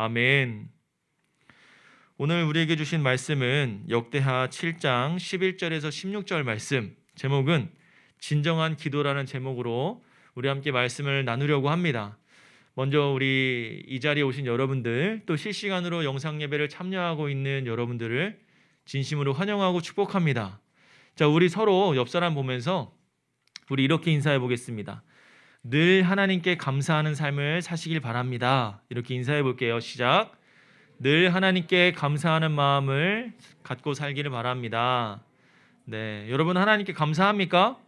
아멘. 오늘 우리에게 주신 말씀은 역대하 7장 11절에서 16절 말씀, 제목은 진정한 기도라는 제목으로 우리 함께 말씀을 나누려고 합니다. 먼저 우리 이 자리에 오신 여러분들, 또 실시간으로 영상 예배를 참여하고 있는 여러분들을 진심으로 환영하고 축복합니다. 자, 우리 서로 옆 사람 보면서 우리 이렇게 인사해 보겠습니다. 늘 하나님께 감사하는 삶을 사시길 바랍니다. 이렇게 인사해 볼게요. 시작. 늘 하나님께 감사하는 마음을 갖고 살기를 바랍니다. 네, 여러분 하나님께 감사합니까?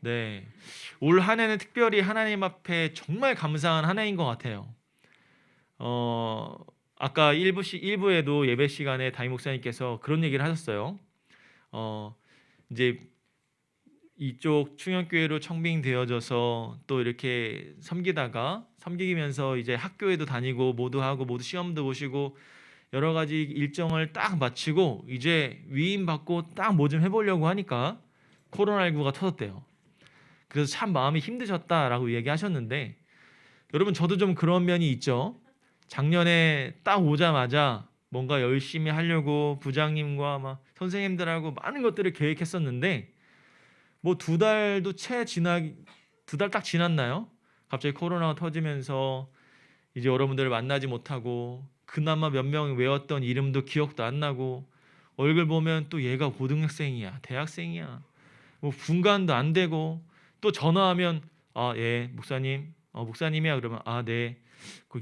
네, 올 한 해는 특별히 하나님 앞에 정말 감사한 한 해인 것 같아요. 아까 1부에도 예배 시간에 담임 목사님께서 그런 얘기를 하셨어요. 이제 이쪽 충현교회로 청빙되어져서 또 이렇게 섬기면서 이제 학교에도 다니고 모두 하고 모두 시험도 보시고 여러 가지 일정을 딱 마치고 이제 위임 받고 딱 뭐 좀 해보려고 하니까 코로나19가 터졌대요. 그래서 참 마음이 힘드셨다라고 얘기하셨는데, 여러분 저도 좀 그런 면이 있죠. 작년에 딱 오자마자 뭔가 열심히 하려고 부장님과 막 선생님들하고 많은 것들을 계획했었는데 뭐 두 달 딱 지났나요? 갑자기 코로나가 터지면서 이제 여러분들을 만나지 못하고 그나마 몇 명 외웠던 이름도 기억도 안 나고 얼굴 보면 또 얘가 고등학생이야, 대학생이야, 뭐 분간도 안 되고 또 전화하면 예 목사님, 목사님이야 그러면 네,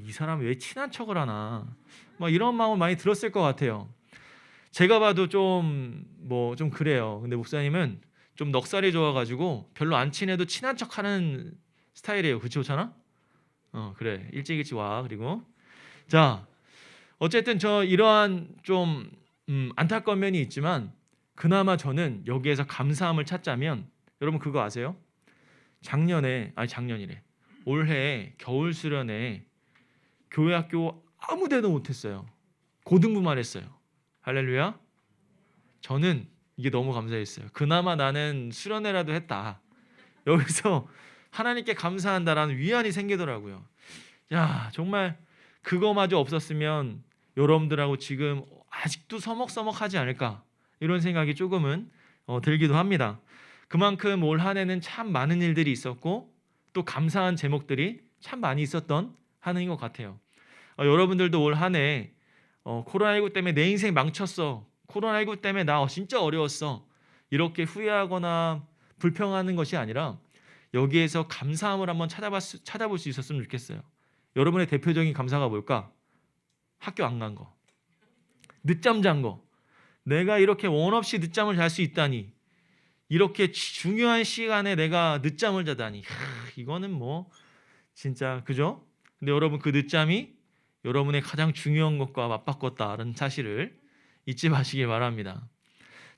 이 사람 왜 친한 척을 하나, 막 이런 마음을 많이 들었을 것 같아요. 제가 봐도 좀 그래요. 근데 목사님은 좀 넉살이 좋아가지고 별로 안 친해도 친한 척하는 스타일이에요. 그렇지 않아? 그래, 일찍 와. 그리고 자, 어쨌든 저 이러한 좀 안타까운 면이 있지만 그나마 저는 여기에서 감사함을 찾자면, 여러분 그거 아세요? 작년이래. 올해 겨울 수련회 교회 학교 아무데도 못했어요. 고등부만 했어요. 할렐루야. 저는 이게 너무 감사했어요. 그나마 나는 수련회라도 했다. 여기서 하나님께 감사한다라는 위안이 생기더라고요. 야, 정말 그거마저 없었으면 여러분들하고 지금 아직도 서먹서먹하지 않을까, 이런 생각이 조금은 들기도 합니다. 그만큼 올 한 해는 참 많은 일들이 있었고 또 감사한 제목들이 참 많이 있었던 한 해인 것 같아요. 여러분들도 올 한 해 코로나19 때문에 내 인생 망쳤어, 코로나19 때문에 나 진짜 어려웠어, 이렇게 후회하거나 불평하는 것이 아니라 여기에서 감사함을 한번 찾아볼 수 있었으면 좋겠어요. 여러분의 대표적인 감사가 뭘까? 학교 안 간 거, 늦잠 잔 거. 내가 이렇게 원 없이 늦잠을 잘 수 있다니, 이렇게 중요한 시간에 내가 늦잠을 자다니, 이거는 뭐 진짜 그죠? 근데 여러분 그 늦잠이 여러분의 가장 중요한 것과 맞바꿨다는 사실을 잊지 마시길 바랍니다.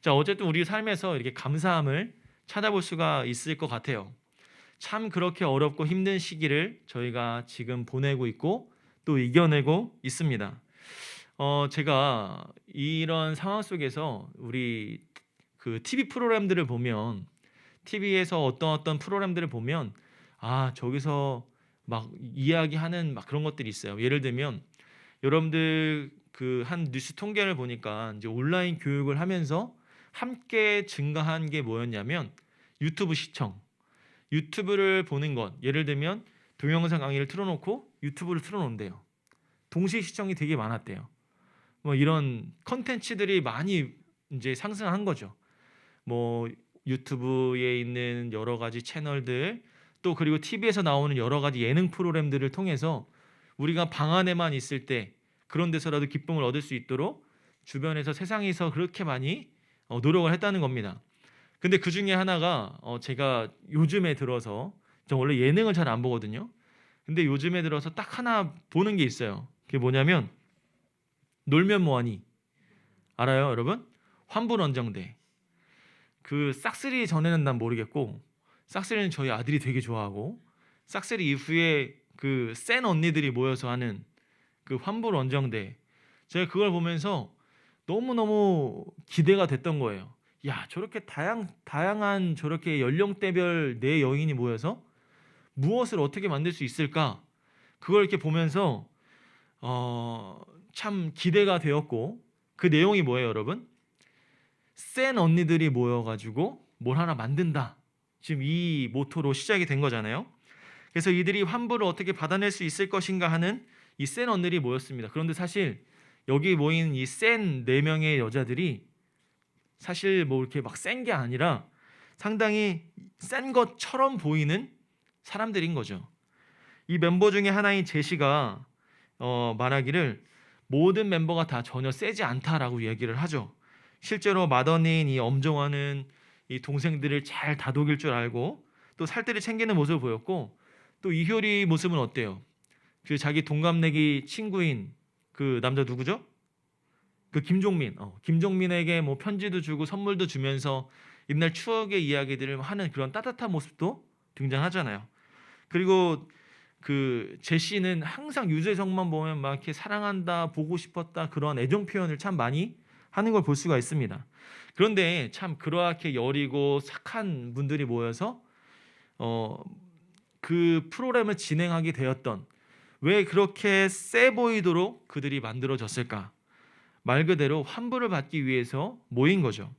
자, 어쨌든 우리 삶에서 이렇게 감사함을 찾아볼 수가 있을 것 같아요. 참 그렇게 어렵고 힘든 시기를 저희가 지금 보내고 있고 또 이겨내고 있습니다. 제가 이런 상황 속에서 우리 그 TV 프로그램들을 보면, TV에서 어떤 프로그램들을 보면 저기서 막 이야기하는 막 그런 것들이 있어요. 예를 들면 여러분들 그 한 뉴스 통계를 보니까 이제 온라인 교육을 하면서 함께 증가한 게 뭐였냐면 유튜브 시청, 유튜브를 보는 것. 예를 들면 동영상 강의를 틀어놓고 유튜브를 틀어놓는데요. 동시 시청이 되게 많았대요. 뭐 이런 컨텐츠들이 많이 이제 상승한 거죠. 뭐 유튜브에 있는 여러 가지 채널들, 또 그리고 TV에서 나오는 여러 가지 예능 프로그램들을 통해서 우리가 방 안에만 있을 때 그런 데서라도 기쁨을 얻을 수 있도록 주변에서, 세상에서 그렇게 많이 노력을 했다는 겁니다. 근데 그 중에 하나가 제가 요즘에 들어서, 저 원래 예능을 잘 안 보거든요. 근데 요즘에 들어서 딱 하나 보는 게 있어요. 그게 뭐냐면 놀면 뭐하니 알아요, 여러분? 환불원정대. 그 싹쓸이 전에는 난 모르겠고, 싹쓸이는 저희 아들이 되게 좋아하고, 싹쓸이 이후에 그 센 언니들이 모여서 하는 그 환불원정대, 제가 그걸 보면서 너무너무 기대가 됐던 거예요. 야, 저렇게 다양한 저렇게 연령대별 네 여인이 모여서 무엇을 어떻게 만들 수 있을까? 그걸 이렇게 보면서 참 기대가 되었고, 그 내용이 뭐예요, 여러분? 센 언니들이 모여가지고 뭘 하나 만든다. 지금 이 모토로 시작이 된 거잖아요. 그래서 이들이 환부를 어떻게 받아낼 수 있을 것인가 하는 이 센 언니들이 모였습니다. 그런데 사실 여기 모인 이 센 4명의 여자들이 사실 뭐 이렇게 막 센 게 아니라 상당히 센 것처럼 보이는 사람들인 거죠. 이 멤버 중에 하나인 제시가 말하기를 모든 멤버가 다 전혀 세지 않다라고 얘기를 하죠. 실제로 맏언니인 이 엄정화는 이 동생들을 잘 다독일 줄 알고 또 살뜰히 챙기는 모습을 보였고, 또 이효리 모습은 어때요? 그 자기 동갑내기 친구인 그 남자 누구죠? 그 김종민에게 뭐 편지도 주고 선물도 주면서 옛날 추억의 이야기들을 하는 그런 따뜻한 모습도 등장하잖아요. 그리고 그 제시는 항상 유재석만 보면 막 이렇게 사랑한다, 보고 싶었다, 그런 애정 표현을 참 많이 하는 걸 볼 수가 있습니다. 그런데 참 그렇게 여리고 착한 분들이 모여서 그 프로그램을 진행하게 되었던, 왜 그렇게 세 보이도록 그들이 만들어졌을까? 말 그대로 환부를 받기 위해서 모인 거죠.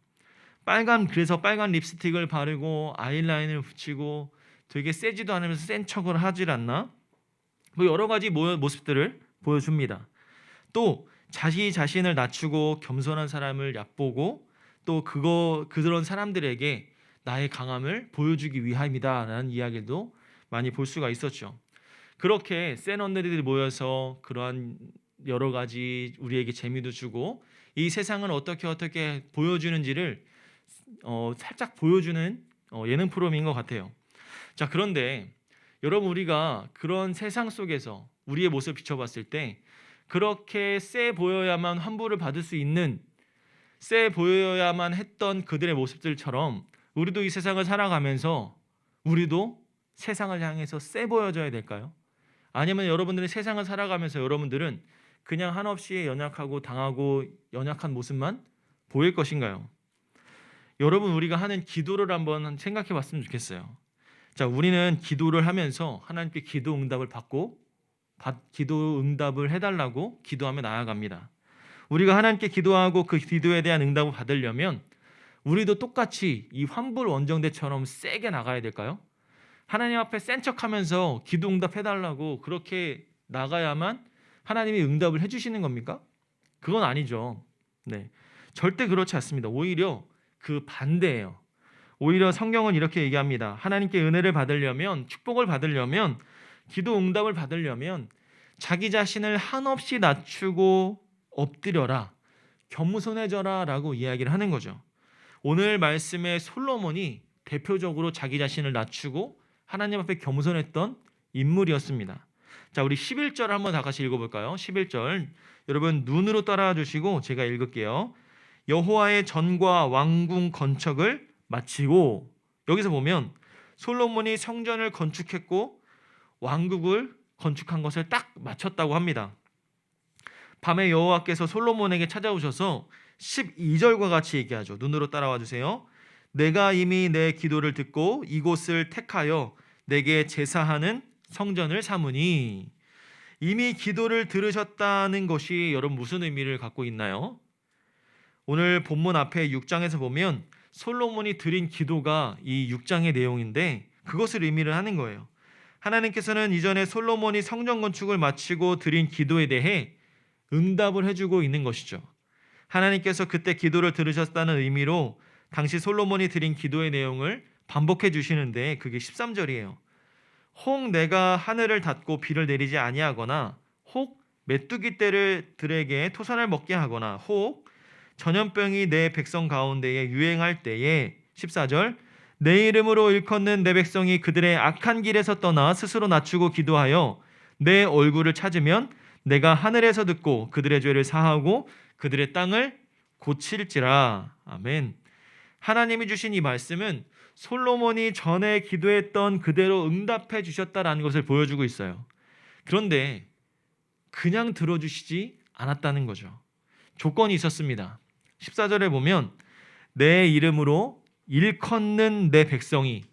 그래서 빨간 립스틱을 바르고 아이라인을 붙이고 되게 세지도 않으면서 센 척을 하질 않나? 뭐 여러 가지 모습들을 보여줍니다. 또 자기 자신을 낮추고 겸손한 사람을 얕보고 또 그런 사람들에게 나의 강함을 보여주기 위함이다라는 이야기도 많이 볼 수가 있었죠. 그렇게 센 언니들이 모여서 그러한 여러 가지 우리에게 재미도 주고 이 세상을 어떻게 보여주는지를 살짝 보여주는 예능 프로그램인 것 같아요. 자, 그런데 여러분, 우리가 그런 세상 속에서 우리의 모습을 비춰봤을 때 그렇게 세 보여야만 환부를 받을 수 있는, 세 보여야만 했던 그들의 모습들처럼 우리도 이 세상을 살아가면서 우리도 세상을 향해서 세 보여져야 될까요? 아니면 여러분들이 세상을 살아가면서 여러분들은 그냥 한없이 연약하고 당하고 연약한 모습만 보일 것인가요? 여러분, 우리가 하는 기도를 한번 생각해 봤으면 좋겠어요. 자, 우리는 기도를 하면서 하나님께 기도 응답을 해달라고 기도하며 나아갑니다. 우리가 하나님께 기도하고 그 기도에 대한 응답을 받으려면 우리도 똑같이 이 환불 원정대처럼 세게 나가야 될까요? 하나님 앞에 센 척하면서 기도 응답 해달라고 그렇게 나가야만 하나님이 응답을 해주시는 겁니까? 그건 아니죠. 네, 절대 그렇지 않습니다. 오히려 그 반대예요. 오히려 성경은 이렇게 얘기합니다. 하나님께 은혜를 받으려면, 축복을 받으려면, 기도 응답을 받으려면 자기 자신을 한없이 낮추고 엎드려라, 겸손해져라 라고 이야기를 하는 거죠. 오늘 말씀의 솔로몬이 대표적으로 자기 자신을 낮추고 하나님 앞에 겸손했던 인물이었습니다. 자, 우리 11절 한번 다 같이 읽어볼까요? 11절 여러분 눈으로 따라와 주시고 제가 읽을게요. 여호와의 전과 왕궁 건축을 마치고, 여기서 보면 솔로몬이 성전을 건축했고 왕국을 건축한 것을 딱 마쳤다고 합니다. 밤에 여호와께서 솔로몬에게 찾아오셔서 12절과 같이 얘기하죠. 눈으로 따라와 주세요. 내가 이미 내 기도를 듣고 이곳을 택하여 내게 제사하는 성전을 삼으니. 이미 기도를 들으셨다는 것이 여러분 무슨 의미를 갖고 있나요? 오늘 본문 앞에 6장에서 보면 솔로몬이 드린 기도가 이 6장의 내용인데 그것을 의미를 하는 거예요. 하나님께서는 이전에 솔로몬이 성전 건축을 마치고 드린 기도에 대해 응답을 해주고 있는 것이죠. 하나님께서 그때 기도를 들으셨다는 의미로 당시 솔로몬이 드린 기도의 내용을 반복해 주시는데 그게 13절이에요. 혹 내가 하늘을 닫고 비를 내리지 아니하거나, 혹 메뚜기 떼들에게 토산을 먹게 하거나, 혹 전염병이 내 백성 가운데에 유행할 때에, 14절, 내 이름으로 일컫는 내 백성이 그들의 악한 길에서 떠나 스스로 낮추고 기도하여 내 얼굴을 찾으면 내가 하늘에서 듣고 그들의 죄를 사하고 그들의 땅을 고칠지라. 아멘. 하나님이 주신 이 말씀은 솔로몬이 전에 기도했던 그대로 응답해 주셨다라는 것을 보여주고 있어요. 그런데 그냥 들어주시지 않았다는 거죠. 조건이 있었습니다. 14절에 보면 내 이름으로 일컫는 내 백성이,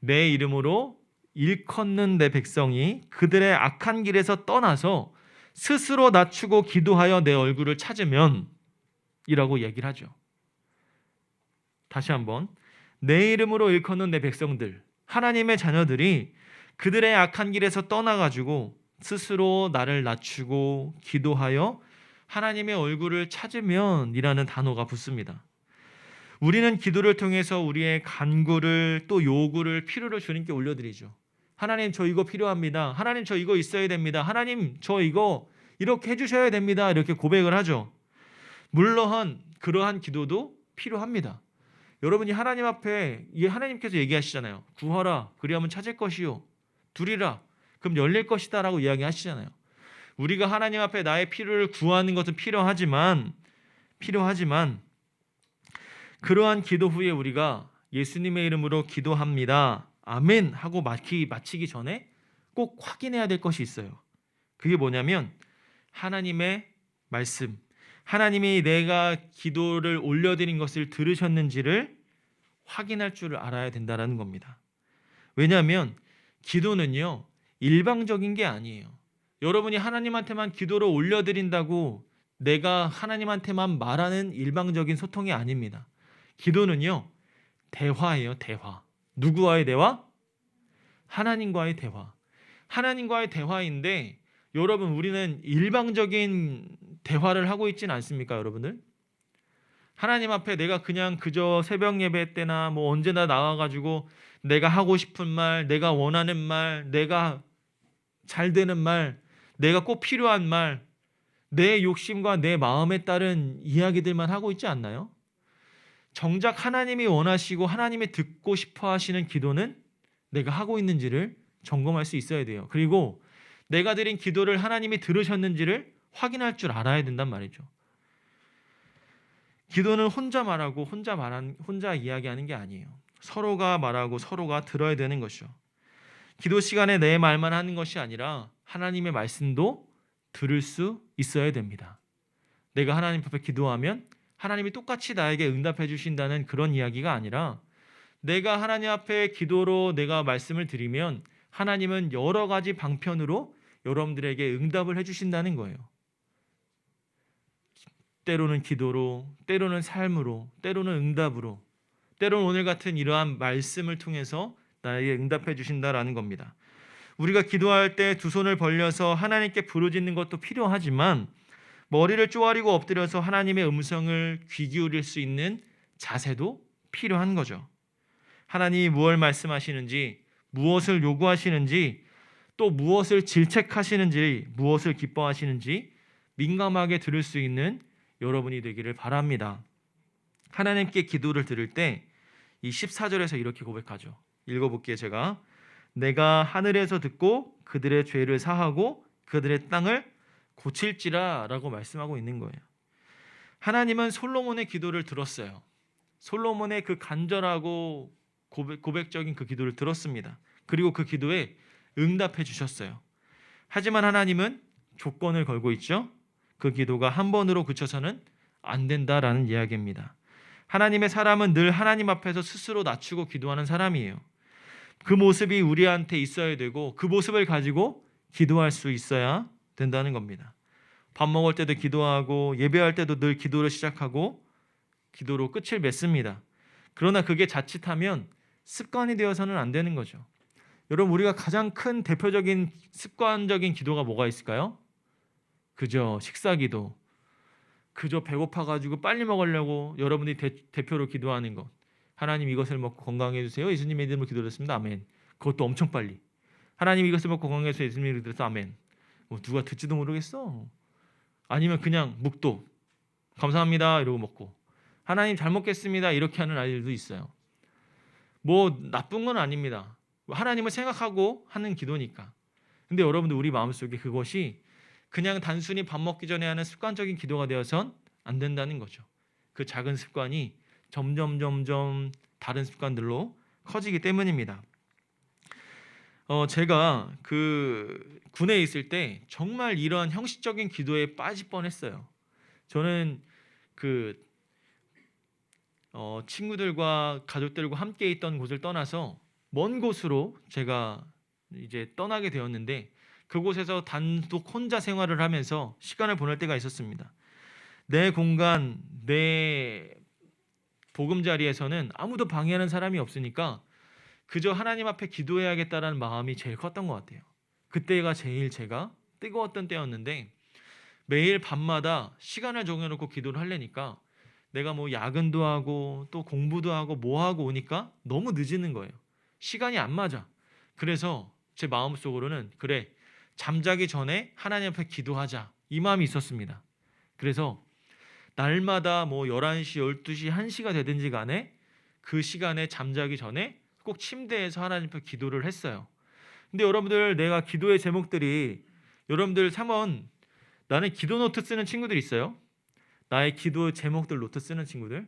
내 이름으로 일컫는 내 백성이 그들의 악한 길에서 떠나서 스스로 낮추고 기도하여 내 얼굴을 찾으면 이라고 얘기를 하죠. 다시 한번, 내 이름으로 일컫는 내 백성들, 하나님의 자녀들이 그들의 악한 길에서 떠나가지고 스스로 나를 낮추고 기도하여 하나님의 얼굴을 찾으면 이라는 단어가 붙습니다. 우리는 기도를 통해서 우리의 간구를 또 요구를 필요를 주님께 올려드리죠. 하나님, 저 이거 필요합니다. 하나님, 저 이거 있어야 됩니다. 하나님, 저 이거 이렇게 해주셔야 됩니다. 이렇게 고백을 하죠. 물론 그러한 기도도 필요합니다. 여러분이 하나님 앞에, 하나님께서 얘기하시잖아요. 구하라 그리하면 찾을 것이요, 두리라 그럼 열릴 것이다 라고 이야기하시잖아요. 우리가 하나님 앞에 나의 필요를 구하는 것은 필요하지만 그러한 기도 후에 우리가 예수님의 이름으로 기도합니다, 아멘 하고 마치기 전에 꼭 확인해야 될 것이 있어요. 그게 뭐냐면 하나님의 말씀, 하나님이 내가 기도를 올려드린 것을 들으셨는지를 확인할 줄 알아야 된다는 겁니다. 왜냐하면 기도는요, 일방적인 게 아니에요. 여러분이 하나님한테만 기도를 올려드린다고 내가 하나님한테만 말하는 일방적인 소통이 아닙니다. 기도는요, 대화예요. 대화. 누구와의 대화? 하나님과의 대화. 하나님과의 대화인데 여러분, 우리는 일방적인 대화를 하고 있지는 않습니까, 여러분들? 하나님 앞에 내가 그냥 그저 새벽 예배 때나 뭐 언제나 나와가지고 내가 하고 싶은 말, 내가 원하는 말, 내가 잘 되는 말, 내가 꼭 필요한 말, 내 욕심과 내 마음에 따른 이야기들만 하고 있지 않나요? 정작 하나님이 원하시고 하나님이 듣고 싶어 하시는 기도는 내가 하고 있는지를 점검할 수 있어야 돼요. 그리고 내가 드린 기도를 하나님이 들으셨는지를 확인할 줄 알아야 된단 말이죠. 기도는 혼자 말하고 혼자 이야기하는 게 아니에요. 서로가 말하고 서로가 들어야 되는 것이죠. 기도 시간에 내 말만 하는 것이 아니라 하나님의 말씀도 들을 수 있어야 됩니다. 내가 하나님 앞에 기도하면 하나님이 똑같이 나에게 응답해 주신다는 그런 이야기가 아니라, 내가 하나님 앞에 기도로 내가 말씀을 드리면 하나님은 여러 가지 방편으로 여러분들에게 응답을 해주신다는 거예요. 때로는 기도로, 때로는 삶으로, 때로는 응답으로, 때로는 오늘 같은 이러한 말씀을 통해서 나에게 응답해 주신다라는 겁니다. 우리가 기도할 때 두 손을 벌려서 하나님께 부르짖는 것도 필요하지만 머리를 쪼아리고 엎드려서 하나님의 음성을 귀 기울일 수 있는 자세도 필요한 거죠. 하나님이 무엇을 말씀하시는지, 무엇을 요구하시는지, 또 무엇을 질책하시는지, 무엇을 기뻐하시는지 민감하게 들을 수 있는 여러분이 되기를 바랍니다. 하나님께 기도를 들을 때 이 14절에서 이렇게 고백하죠. 읽어볼게요. 제가 내가 하늘에서 듣고 그들의 죄를 사하고 그들의 땅을 고칠지라 라고 말씀하고 있는 거예요. 하나님은 솔로몬의 기도를 들었어요. 솔로몬의 그 간절하고 고백적인 그 기도를 들었습니다. 그리고 그 기도에 응답해 주셨어요. 하지만 하나님은 조건을 걸고 있죠. 그 기도가 한 번으로 그쳐서는 안 된다라는 이야기입니다. 하나님의 사람은 늘 하나님 앞에서 스스로 낮추고 기도하는 사람이에요. 그 모습이 우리한테 있어야 되고 그 모습을 가지고 기도할 수 있어야 된다는 겁니다. 밥 먹을 때도 기도하고 예배할 때도 늘 기도를 시작하고 기도로 끝을 맺습니다. 그러나 그게 자칫하면 습관이 되어서는 안 되는 거죠. 여러분, 우리가 가장 큰 대표적인 습관적인 기도가 뭐가 있을까요? 그저 식사기도, 그저 배고파가지고 빨리 먹으려고 여러분이 대표로 기도하는 것. 하나님 이것을 먹고 건강해 주세요. 예수님의 이름으로 기도드렸습니다. 아멘. 그것도 엄청 빨리. 하나님 이것을 먹고 건강해 주세요. 예수님의 이름으로 기도드렸습니다. 아멘. 뭐 누가 듣지도 모르겠어. 아니면 그냥 묵도 감사합니다 이러고 먹고, 하나님 잘 먹겠습니다 이렇게 하는 아이들도 있어요. 뭐 나쁜 건 아닙니다. 하나님을 생각하고 하는 기도니까. 근데 여러분들, 우리 마음속에 그것이 그냥 단순히 밥 먹기 전에 하는 습관적인 기도가 되어선 안 된다는 거죠. 그 작은 습관이 점점 다른 습관들로 커지기 때문입니다. 제가 그 군에 있을 때 정말 이런 형식적인 기도에 빠질 뻔했어요. 저는 그 친구들과 가족들과 함께 있던 곳을 떠나서 먼 곳으로 제가 이제 떠나게 되었는데, 그곳에서 단독 혼자 생활을 하면서 시간을 보낼 때가 있었습니다. 내 공간, 내 보금자리에서는 아무도 방해하는 사람이 없으니까 그저 하나님 앞에 기도해야겠다라는 마음이 제일 컸던 것 같아요. 그때가 제일 제가 뜨거웠던 때였는데 매일 밤마다 시간을 정해놓고 기도를 하려니까 내가 뭐 야근도 하고 또 공부도 하고 뭐 하고 오니까 너무 늦는 거예요. 시간이 안 맞아. 그래서 제 마음속으로는 그래, 잠자기 전에 하나님 앞에 기도하자, 이 마음이 있었습니다. 그래서 날마다 뭐 11시, 12시, 1시가 되든지 간에 그 시간에 잠자기 전에 꼭 침대에서 하나님 앞에 기도를 했어요. 근데 여러분들, 내가 기도의 제목들이, 여러분들 3원 나는 기도 노트 쓰는 친구들 있어요? 나의 기도 제목들 노트 쓰는 친구들?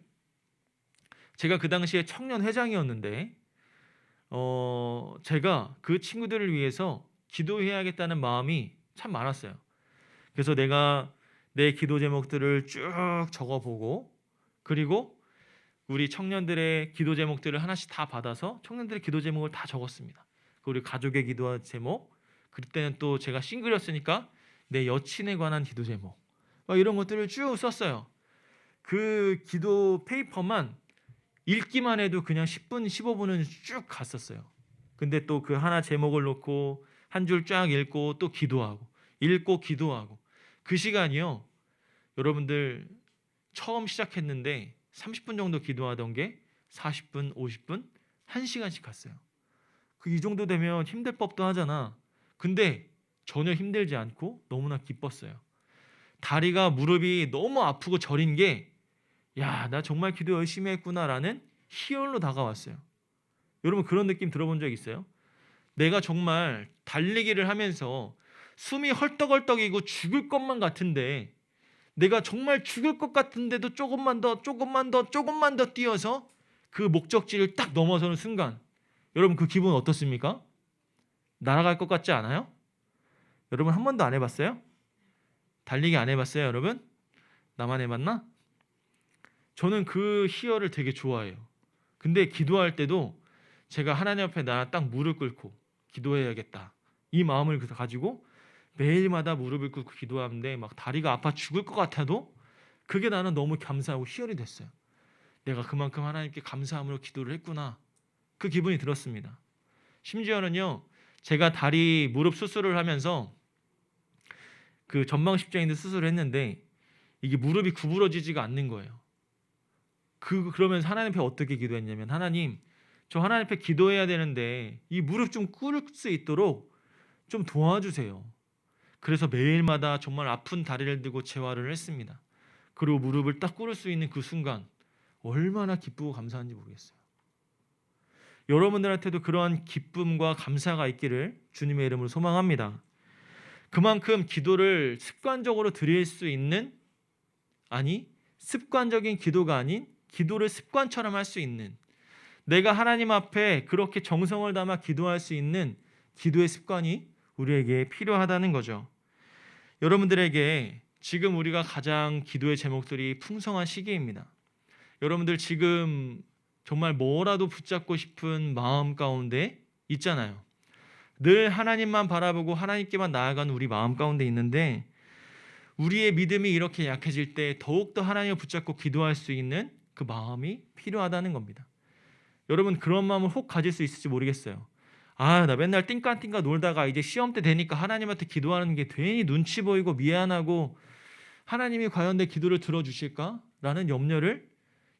제가 그 당시에 청년 회장이었는데 제가 그 친구들을 위해서 기도해야겠다는 마음이 참 많았어요. 그래서 내가 내 기도 제목들을 쭉 적어보고, 그리고 우리 청년들의 기도 제목들을 하나씩 다 받아서 청년들의 기도 제목을 다 적었습니다. 우리 가족의 기도 제목, 그때는 또 제가 싱글이었으니까 내 여친에 관한 기도 제목, 막 이런 것들을 쭉 썼어요. 그 기도 페이퍼만 읽기만 해도 그냥 10분, 15분은 쭉 갔었어요. 근데 또 그 하나 제목을 놓고 한 줄 쫙 읽고 또 기도하고, 읽고 기도하고, 그 시간이요, 여러분들 처음 시작했는데 30분 정도 기도하던 게 40분, 50분, 1시간씩 갔어요. 이 정도 되면 힘들 법도 하잖아. 근데 전혀 힘들지 않고 너무나 기뻤어요. 다리가, 무릎이 너무 아프고 저린 게, 야, 나 정말 기도 열심히 했구나라는 희열로 다가왔어요. 여러분, 그런 느낌 들어본 적 있어요? 내가 정말 달리기를 하면서 숨이 헐떡헐떡이고 죽을 것만 같은데, 내가 정말 죽을 것 같은데도 조금만 더 뛰어서 그 목적지를 딱 넘어서는 순간, 여러분 그 기분 어떻습니까? 날아갈 것 같지 않아요? 여러분 한 번도 안 해봤어요? 달리기 안 해봤어요, 여러분? 나만 해봤나? 저는 그 희열을 되게 좋아해요. 근데 기도할 때도 제가 하나님 앞에 나 딱 무릎 꿇고 기도해야겠다, 이 마음을 가지고 매일마다 무릎을 꿇고 기도하는데 막 다리가 아파 죽을 것 같아도 그게 나는 너무 감사하고 희열이 됐어요. 내가 그만큼 하나님께 감사함으로 기도를 했구나, 그 기분이 들었습니다. 심지어는요, 제가 다리 무릎 수술을 하면서 그 전방십자인대 수술을 했는데 이게 무릎이 구부러지지가 않는 거예요. 그러면서 하나님 앞에 어떻게 기도했냐면, 하나님, 저 하나님 앞에 기도해야 되는데 이 무릎 좀 꿇을 수 있도록 좀 도와주세요. 그래서 매일마다 정말 아픈 다리를 들고 재활을 했습니다. 그리고 무릎을 딱 꿇을 수 있는 그 순간 얼마나 기쁘고 감사한지 모르겠어요. 여러분들한테도 그러한 기쁨과 감사가 있기를 주님의 이름으로 소망합니다. 그만큼 기도를 습관적으로 드릴 수 있는, 아니 습관적인 기도가 아닌 기도를 습관처럼 할 수 있는, 내가 하나님 앞에 그렇게 정성을 담아 기도할 수 있는 기도의 습관이 우리에게 필요하다는 거죠. 여러분들에게 지금 우리가 가장 기도의 제목들이 풍성한 시기입니다. 여러분들 지금 정말 뭐라도 붙잡고 싶은 마음 가운데 있잖아요. 늘 하나님만 바라보고 하나님께만 나아가는 우리 마음 가운데 있는데, 우리의 믿음이 이렇게 약해질 때 더욱더 하나님을 붙잡고 기도할 수 있는 그 마음이 필요하다는 겁니다. 여러분, 그런 마음을 혹 가질 수 있을지 모르겠어요. 나 맨날 띵까띵까 놀다가 이제 시험 때 되니까 하나님한테 기도하는 게 괜히 눈치 보이고 미안하고 하나님이 과연 내 기도를 들어주실까라는 염려를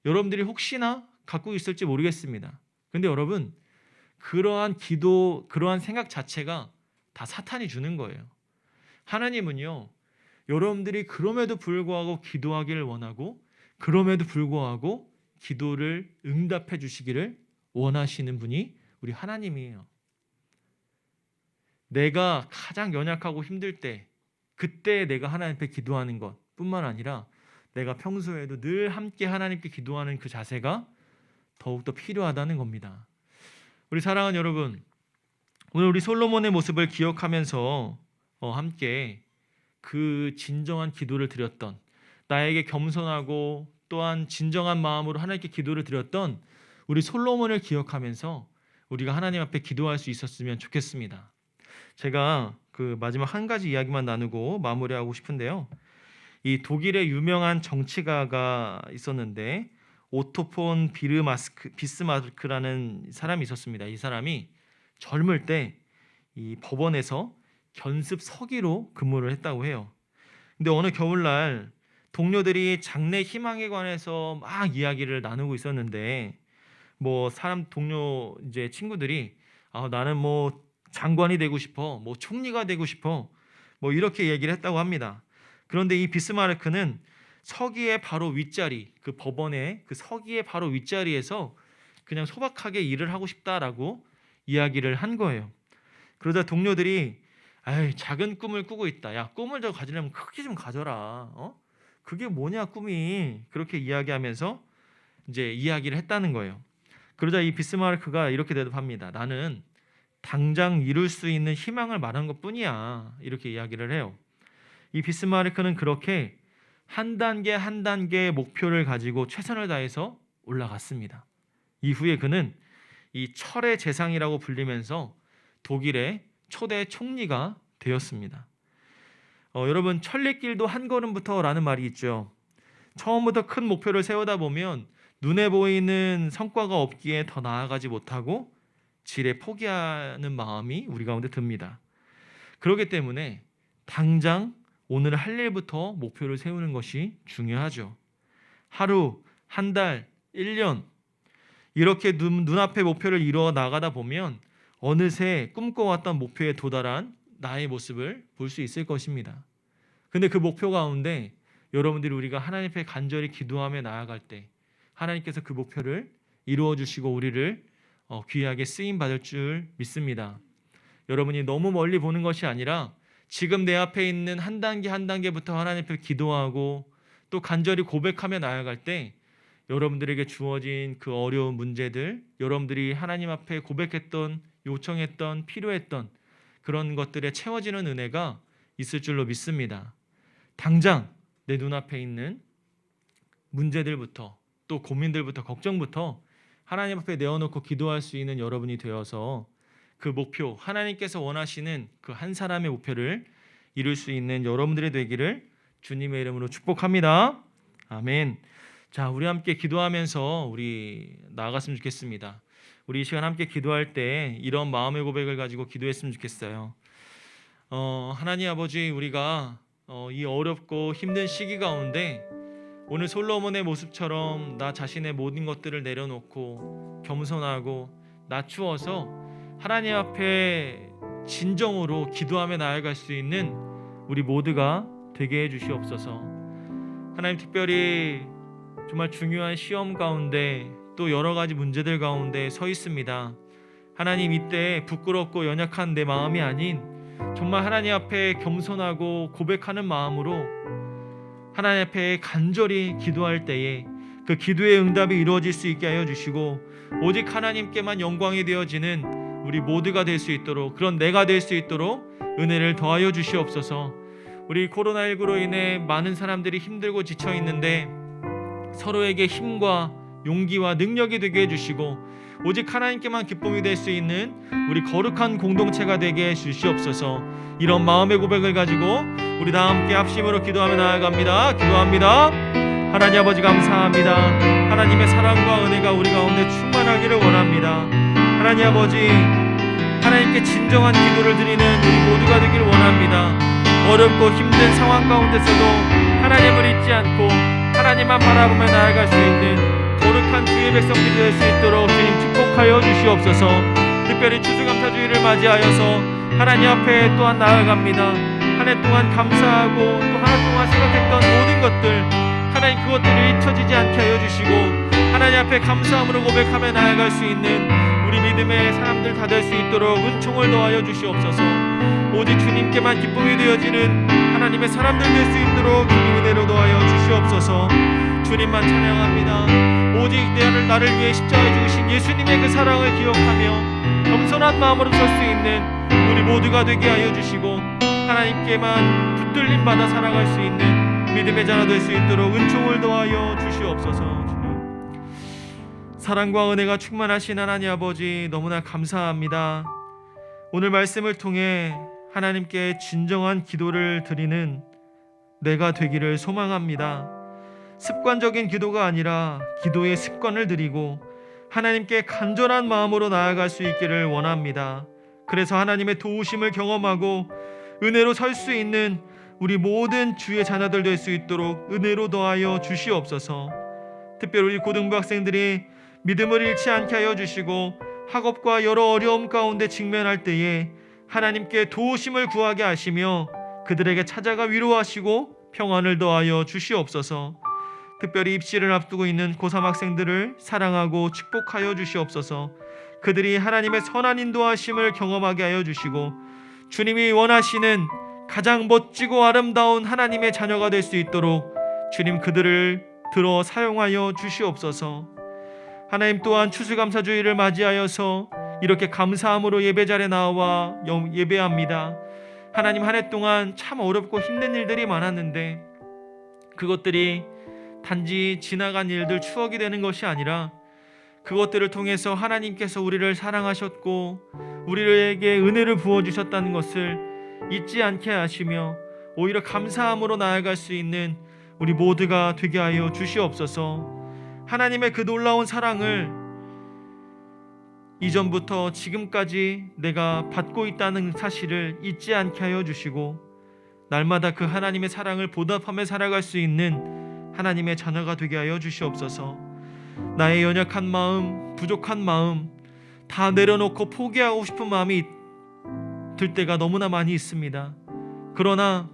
여러분들이 혹시나 갖고 있을지 모르겠습니다. 근데 여러분, 그러한 기도, 그러한 생각 자체가 다 사탄이 주는 거예요. 하나님은요, 여러분들이 그럼에도 불구하고 기도하기를 원하고, 그럼에도 불구하고 기도를 응답해 주시기를 원하시는 분이 우리 하나님이에요. 내가 가장 연약하고 힘들 때, 그때 내가 하나님 앞에 기도하는 것 뿐만 아니라 내가 평소에도 늘 함께 하나님께 기도하는 그 자세가 더욱더 필요하다는 겁니다. 우리 사랑하는 여러분, 오늘 우리 솔로몬의 모습을 기억하면서 함께 그 진정한 기도를 드렸던, 나에게 겸손하고 또한 진정한 마음으로 하나님께 기도를 드렸던 우리 솔로몬을 기억하면서 우리가 하나님 앞에 기도할 수 있었으면 좋겠습니다. 제가 그 마지막 한 가지 이야기만 나누고 마무리하고 싶은데요. 이 독일의 유명한 정치가가 있었는데 오토 폰 비스마르크라는 사람이 있었습니다. 이 사람이 젊을 때 이 법원에서 견습 서기로 근무를 했다고 해요. 근데 어느 겨울날 동료들이 장래 희망에 관해서 막 이야기를 나누고 있었는데 뭐 사람 동료 이제 친구들이 나는 뭐 장관이 되고 싶어, 뭐 총리가 되고 싶어, 뭐 이렇게 얘기를 했다고 합니다. 그런데 이 비스마르크는 서기의 바로 윗자리, 그 법원의 그 서기의 바로 윗자리에서 그냥 소박하게 일을 하고 싶다라고 이야기를 한 거예요. 그러자 동료들이 작은 꿈을 꾸고 있다. 야, 꿈을 더 가지려면 크게 좀 가져라. 그게 뭐냐 꿈이. 그렇게 이야기하면서 이제 이야기를 했다는 거예요. 그러자 이 비스마르크가 이렇게 대답합니다. 나는 당장 이룰 수 있는 희망을 말한 것뿐이야. 이렇게 이야기를 해요. 이 비스마르크는 그렇게 한 단계 한 단계의 목표를 가지고 최선을 다해서 올라갔습니다. 이후에 그는 이 철의 재상이라고 불리면서 독일의 초대 총리가 되었습니다. 여러분, 천리길도 한 걸음부터라는 말이 있죠. 처음부터 큰 목표를 세우다 보면 눈에 보이는 성과가 없기에 더 나아가지 못하고 지레 포기하는 마음이 우리 가운데 듭니다. 그렇기 때문에 당장 오늘 할 일부터 목표를 세우는 것이 중요하죠. 하루, 한 달, 1년 이렇게 눈앞에 목표를 이루어 나가다 보면 어느새 꿈꿔왔던 목표에 도달한 나의 모습을 볼 수 있을 것입니다. 근데 그 목표 가운데 여러분들이 우리가 하나님 앞에 간절히 기도하며 나아갈 때 하나님께서 그 목표를 이루어 주시고 우리를 귀하게 쓰임 받을 줄 믿습니다. 여러분이 너무 멀리 보는 것이 아니라 지금 내 앞에 있는 한 단계 한 단계부터 하나님 앞에 기도하고 또 간절히 고백하며 나아갈 때 여러분들에게 주어진 그 어려운 문제들, 여러분들이 하나님 앞에 고백했던, 요청했던, 필요했던 그런 것들에 채워지는 은혜가 있을 줄로 믿습니다. 당장 내 눈앞에 있는 문제들부터 또 고민들부터 걱정부터 하나님 앞에 내어놓고 기도할 수 있는 여러분이 되어서 그 목표, 하나님께서 원하시는 그 한 사람의 목표를 이룰 수 있는 여러분들이 되기를 주님의 이름으로 축복합니다. 아멘. 자, 우리 함께 기도하면서 우리 나아갔으면 좋겠습니다. 우리 이 시간 함께 기도할 때 이런 마음의 고백을 가지고 기도했으면 좋겠어요. 하나님 아버지, 우리가 이 어렵고 힘든 시기 가운데 오늘 솔로몬의 모습처럼 나 자신의 모든 것들을 내려놓고 겸손하고 낮추어서 하나님 앞에 진정으로 기도하며 나아갈 수 있는 우리 모두가 되게 해주시옵소서. 하나님, 특별히 정말 중요한 시험 가운데 또 여러 가지 문제들 가운데 서 있습니다. 하나님, 이때 부끄럽고 연약한 내 마음이 아닌 정말 하나님 앞에 겸손하고 고백하는 마음으로 하나님 앞에 간절히 기도할 때에 그 기도의 응답이 이루어질 수 있게 하여 주시고 오직 하나님께만 영광이 되어지는 우리 모두가 될 수 있도록, 그런 내가 될 수 있도록 은혜를 더하여 주시옵소서. 우리 코로나19로 인해 많은 사람들이 힘들고 지쳐 있는데 서로에게 힘과 용기와 능력이 되게 해주시고 오직 하나님께만 기쁨이 될 수 있는 우리 거룩한 공동체가 되게 해주시옵소서. 이런 마음의 고백을 가지고 우리 다 함께 합심으로 기도하며 나아갑니다. 기도합니다. 하나님 아버지, 감사합니다. 하나님의 사랑과 은혜가 우리 가운데 충만하기를 원합니다. 하나님 아버지, 하나님께 진정한 기도를 드리는 우리 모두가 되기를 원합니다. 어렵고 힘든 상황 가운데서도 하나님을 잊지 않고 하나님만 바라보며 나아갈 수 있는 거룩한 주의 백성들이 될 수 있도록 주님 축복하여 주시옵소서. 특별히 추수감사주의를 맞이하여서 하나님 앞에 또한 나아갑니다. 한 해 동안 감사하고 또 한 해 동안 생각했던 모든 것들, 하나님 그것들을 잊혀지지 않게 하여 주시고 하나님 앞에 감사함으로 고백하며 나아갈 수 있는 우리 믿음의 사람들 다 될 수 있도록 은총을 더하여 주시옵소서. 오직 주님께만 기쁨이 되어지는 하나님의 사람들 될 수 있도록 주님 은혜로 더하여 주시옵소서. 주님만 찬양합니다. 오직 나를 위해 십자가에 죽으신 예수님의 그 사랑을 기억하며 겸손한 마음으로 설 수 있는 우리 모두가 되게 하여 주시고 하나님께만 붙들림 받아 살아갈 수 있는 믿음의 자가 될 수 있도록 은총을 더하여 주시옵소서. 사랑과 은혜가 충만하신 하나님 아버지, 너무나 감사합니다. 오늘 말씀을 통해 하나님께 진정한 기도를 드리는 내가 되기를 소망합니다. 습관적인 기도가 아니라 기도의 습관을 드리고 하나님께 간절한 마음으로 나아갈 수 있기를 원합니다. 그래서 하나님의 도우심을 경험하고 은혜로 설 수 있는 우리 모든 주의 자녀들 될 수 있도록 은혜로 더하여 주시옵소서. 특별히 우리 고등부 학생들이 믿음을 잃지 않게 하여 주시고 학업과 여러 어려움 가운데 직면할 때에 하나님께 도우심을 구하게 하시며 그들에게 찾아가 위로하시고 평안을 더하여 주시옵소서. 특별히 입시를 앞두고 있는 고3 학생들을 사랑하고 축복하여 주시옵소서. 그들이 하나님의 선한 인도하심을 경험하게 하여 주시고 주님이 원하시는 가장 멋지고 아름다운 하나님의 자녀가 될 수 있도록 주님 그들을 들어 사용하여 주시옵소서. 하나님 또한 추수감사주의를 맞이하여서 이렇게 감사함으로 예배 자리에 나와 예배합니다. 하나님 한 해 동안 참 어렵고 힘든 일들이 많았는데 그것들이 단지 지나간 일들 추억이 되는 것이 아니라 그것들을 통해서 하나님께서 우리를 사랑하셨고 우리에게 은혜를 부어주셨다는 것을 잊지 않게 하시며 오히려 감사함으로 나아갈 수 있는 우리 모두가 되게 하여 주시옵소서. 하나님의 그 놀라운 사랑을 이전부터 지금까지 내가 받고 있다는 사실을 잊지 않게 하여 주시고 날마다 그 하나님의 사랑을 보답하며 살아갈 수 있는 하나님의 자녀가 되게 하여 주시옵소서. 나의 연약한 마음, 부족한 마음 다 내려놓고 포기하고 싶은 마음이 들 때가 너무나 많이 있습니다. 그러나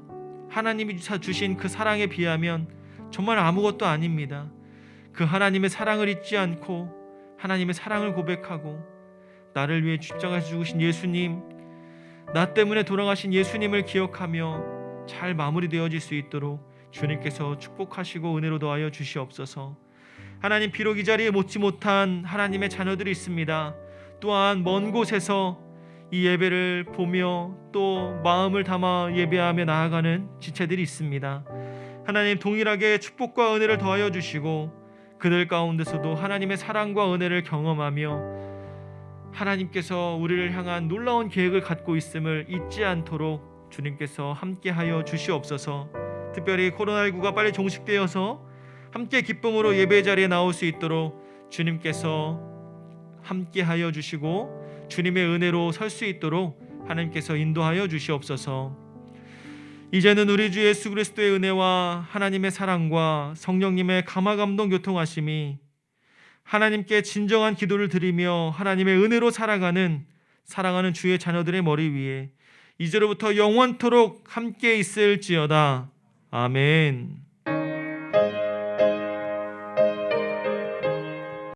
하나님이 주신 그 사랑에 비하면 정말 아무것도 아닙니다. 그 하나님의 사랑을 잊지 않고 하나님의 사랑을 고백하고 나를 위해 십자가에 죽으신 예수님, 나 때문에 돌아가신 예수님을 기억하며 잘 마무리되어질 수 있도록 주님께서 축복하시고 은혜로 더하여 주시옵소서. 하나님, 비록 이 자리에 모지 못한 하나님의 자녀들이 있습니다. 또한 먼 곳에서 이 예배를 보며 또 마음을 담아 예배하며 나아가는 지체들이 있습니다. 하나님, 동일하게 축복과 은혜를 더하여 주시고 그들 가운데서도 하나님의 사랑과 은혜를 경험하며 하나님께서 우리를 향한 놀라운 계획을 갖고 있음을 잊지 않도록 주님께서 함께하여 주시옵소서. 특별히 코로나19가 빨리 종식되어서 함께 기쁨으로 예배 자리에 나올 수 있도록 주님께서 함께하여 주시고 주님의 은혜로 설 수 있도록 하나님께서 인도하여 주시옵소서. 이제는 우리 주 예수 그리스도의 은혜와 하나님의 사랑과 성령님의 감화감동 교통하심이 하나님께 진정한 기도를 드리며 하나님의 은혜로 살아가는 사랑하는 주의 자녀들의 머리 위에 이제로부터 영원토록 함께 있을지어다. 아멘.